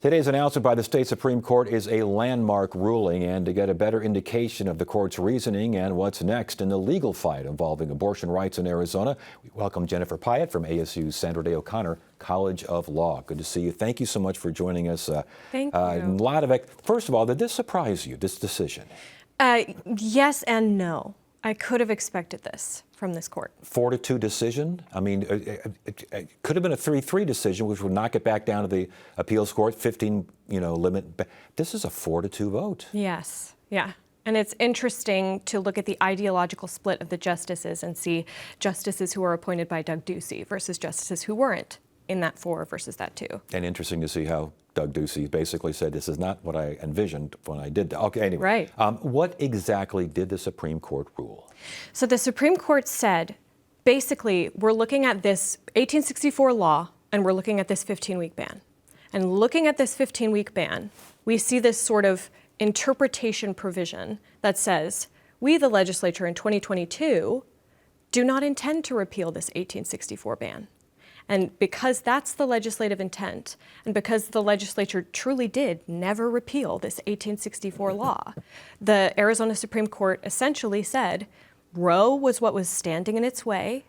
Today's announcement by the state Supreme Court is a landmark ruling, and to get a better indication of the court's reasoning and what's next in the legal fight involving abortion rights in Arizona, we welcome Jennifer Pyatt from ASU's Sandra Day O'Connor College of Law. Good to see you. Thank you so much for joining us. Thank you. First of all, did this surprise you, this decision? Yes and no. I could have expected this from this court. 4-2 decision? I mean, it could have been a 3-3 decision, which would knock it back down to the appeals court, 15, limit. This is a 4-2 vote. Yes, yeah. And it's interesting to look at the ideological split of the justices and see justices who are appointed by Doug Ducey versus justices who weren't in that 4 versus that 2. And interesting to see how Doug Ducey basically said, this is not what I envisioned when I did that. Okay, anyway. Right. What exactly did the Supreme Court rule? So the Supreme Court said, basically, we're looking at this 1864 law and we're looking at this 15-week ban. And looking at this 15-week ban, we see this sort of interpretation provision that says, we, the legislature in 2022, do not intend to repeal this 1864 ban. And because that's the legislative intent, and because the legislature truly did never repeal this 1864 law, the Arizona Supreme Court essentially said Roe was what was standing in its way.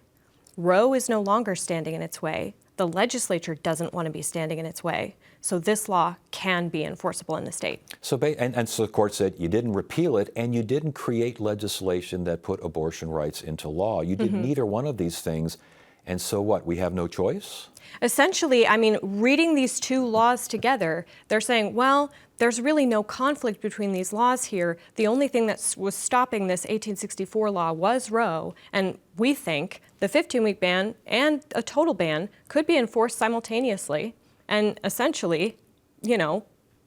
Roe is no longer standing in its way. The legislature doesn't want to be standing in its way. So this law can be enforceable in the state. So, so the court said you didn't repeal it and you didn't create legislation that put abortion rights into law. You did neither one of these things. And so what, we have no choice? Essentially, I mean, reading these two laws together, they're saying, well, there's really no conflict between these laws here. The only thing that was stopping this 1864 law was Roe, and we think the 15-week ban and a total ban could be enforced simultaneously and essentially,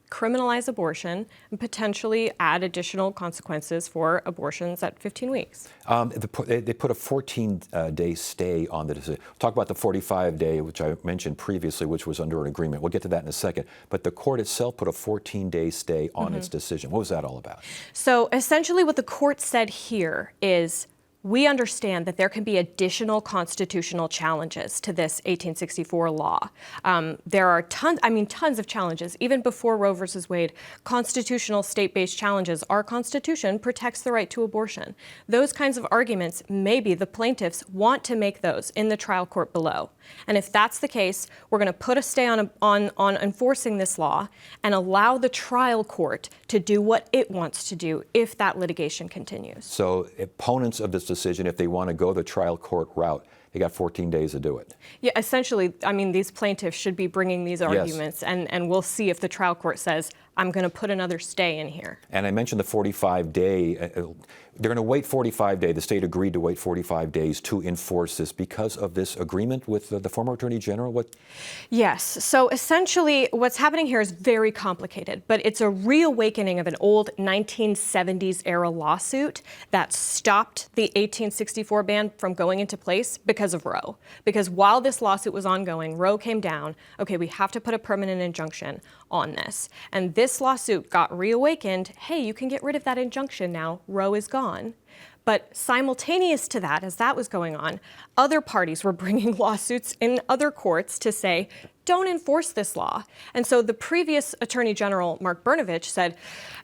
criminalize abortion and potentially add additional consequences for abortions at 15 weeks. They put a 14-day stay on the decision. Talk about the 45-day, which I mentioned previously, which was under an agreement. We'll get to that in a second. But the court itself put a 14-day stay on its decision. What was that all about? So essentially what the court said here is, we understand that there can be additional constitutional challenges to this 1864 law. There are tons of challenges. Even before Roe versus Wade, constitutional state-based challenges. Our Constitution protects the right to abortion. Those kinds of arguments, maybe the plaintiffs want to make those in the trial court below. And if that's the case, we're going to put a stay on enforcing this law and allow the trial court to do what it wants to do if that litigation continues. So opponents of this decision, if they want to go the trial court route, they got 14 days to do it. Yeah, essentially, I mean, these plaintiffs should be bringing these arguments, yes. and we'll see if the trial court says, I'm going to put another stay in here. And I mentioned the 45-day. They're going to wait 45 days. The state agreed to wait 45 days to enforce this because of this agreement with the former Attorney General? What? Yes. So essentially, what's happening here is very complicated, but it's a reawakening of an old 1970s era lawsuit that stopped the 1864 ban from going into place because of Roe. Because while this lawsuit was ongoing, Roe came down. Okay, we have to put a permanent injunction on this. And this lawsuit got reawakened. Hey, you can get rid of that injunction now. Roe is gone. But simultaneous to that, as that was going on, other parties were bringing lawsuits in other courts to say, don't enforce this law. And so the previous Attorney General, Mark Brnovich, said,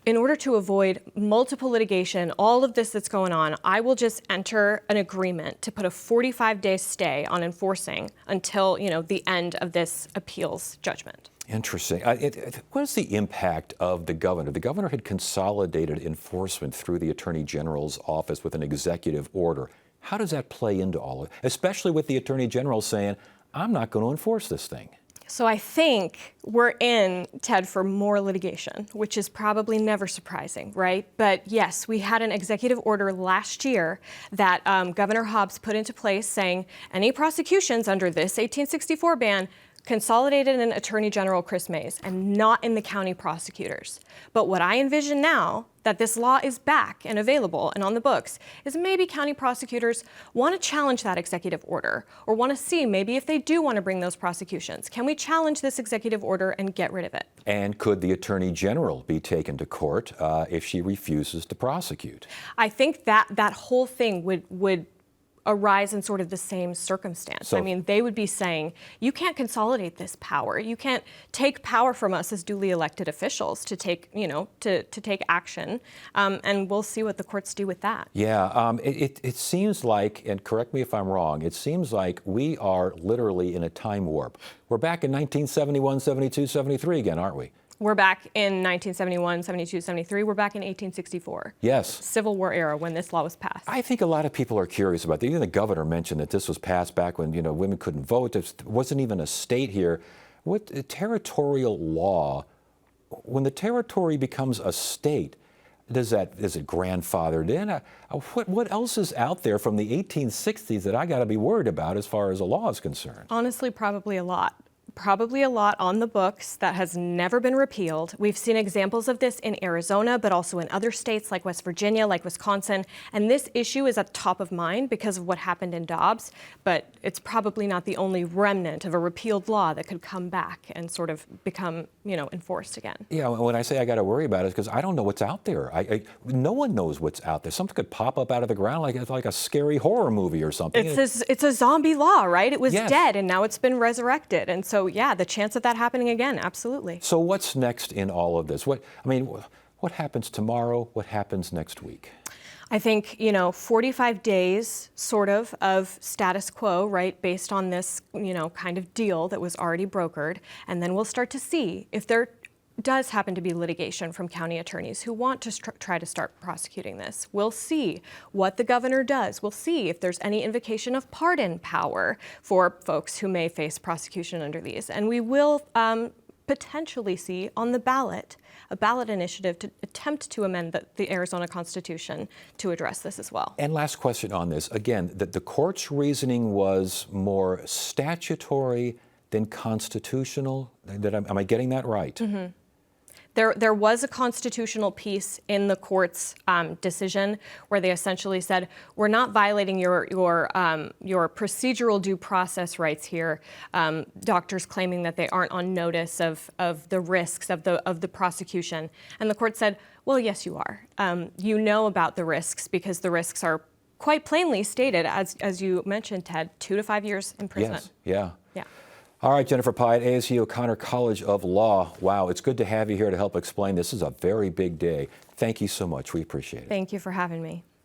in order to avoid multiple litigation, all of this that's going on, I will just enter an agreement to put a 45-day stay on enforcing until, the end of this appeals judgment. Interesting. What is the impact of the governor? The governor had consolidated enforcement through the Attorney General's office with an executive order. How does that play into all of it, especially with the Attorney General saying, I'm not going to enforce this thing? So I think we're in, Ted, for more litigation, which is probably never surprising, right? But yes, we had an executive order last year that Governor Hobbs put into place saying any prosecutions under this 1864 ban consolidated in Attorney General Chris Mays and not in the county prosecutors. But what I envision now, that this law is back and available and on the books, is maybe county prosecutors want to challenge that executive order or want to see maybe if they do want to bring those prosecutions. Can we challenge this executive order and get rid of it? And could the Attorney General be taken to court if she refuses to prosecute? I think that whole thing would arise in sort of the same circumstance. So- I mean, they would be saying, you can't consolidate this power. You can't take power from us as duly elected officials to take, to take action. And we'll see what the courts do with that. Yeah, it seems like, and correct me if I'm wrong, it seems like we are literally in a time warp. We're back in 1971, 72, 73 again, aren't we? We're back in 1971, 72, 73. We're back in 1864. Yes. Civil War era when this law was passed. I think a lot of people are curious about that. Even the governor mentioned that this was passed back when, women couldn't vote. There wasn't even a state here. What territorial law, when the territory becomes a state, is it grandfathered in? What else is out there from the 1860s that I got to be worried about as far as a law is concerned? Honestly, probably a lot. Probably a lot on the books that has never been repealed. We've seen examples of this in Arizona, but also in other states like West Virginia, like Wisconsin. And this issue is at top of mind because of what happened in Dobbs, but it's probably not the only remnant of a repealed law that could come back and sort of become, enforced again. Yeah, when I say I got to worry about it, it's because I don't know what's out there. No one knows what's out there. Something could pop up out of the ground like a scary horror movie or something. It's a zombie law, right? It was Yes. dead and now it's been resurrected. And so, yeah, the chance of that happening again, absolutely. So what's next in all of this? What happens tomorrow? What happens next week? I think, 45 days sort of status quo, right, based on this, kind of deal that was already brokered. And then we'll start to see if there does happen to be litigation from county attorneys who want to try to start prosecuting this. We'll see what the governor does. We'll see if there's any invocation of pardon power for folks who may face prosecution under these. And we will potentially see on the ballot a ballot initiative to attempt to amend the Arizona Constitution to address this as well. And last question on this. Again, the court's reasoning was more statutory than constitutional. Am I getting that right? Mm-hmm. There was a constitutional piece in the court's decision where they essentially said, we're not violating your procedural due process rights here. Doctors claiming that they aren't on notice of the risks of the prosecution. And the court said, well, yes, you are. You know about the risks because the risks are quite plainly stated, as you mentioned, Ted, 2 to 5 years imprisonment. Yes, yeah. Yeah. All right, Jennifer Pyatt, ASU O'Connor College of Law. Wow, it's good to have you here to help explain. This is a very big day. Thank you so much. We appreciate it. Thank you for having me.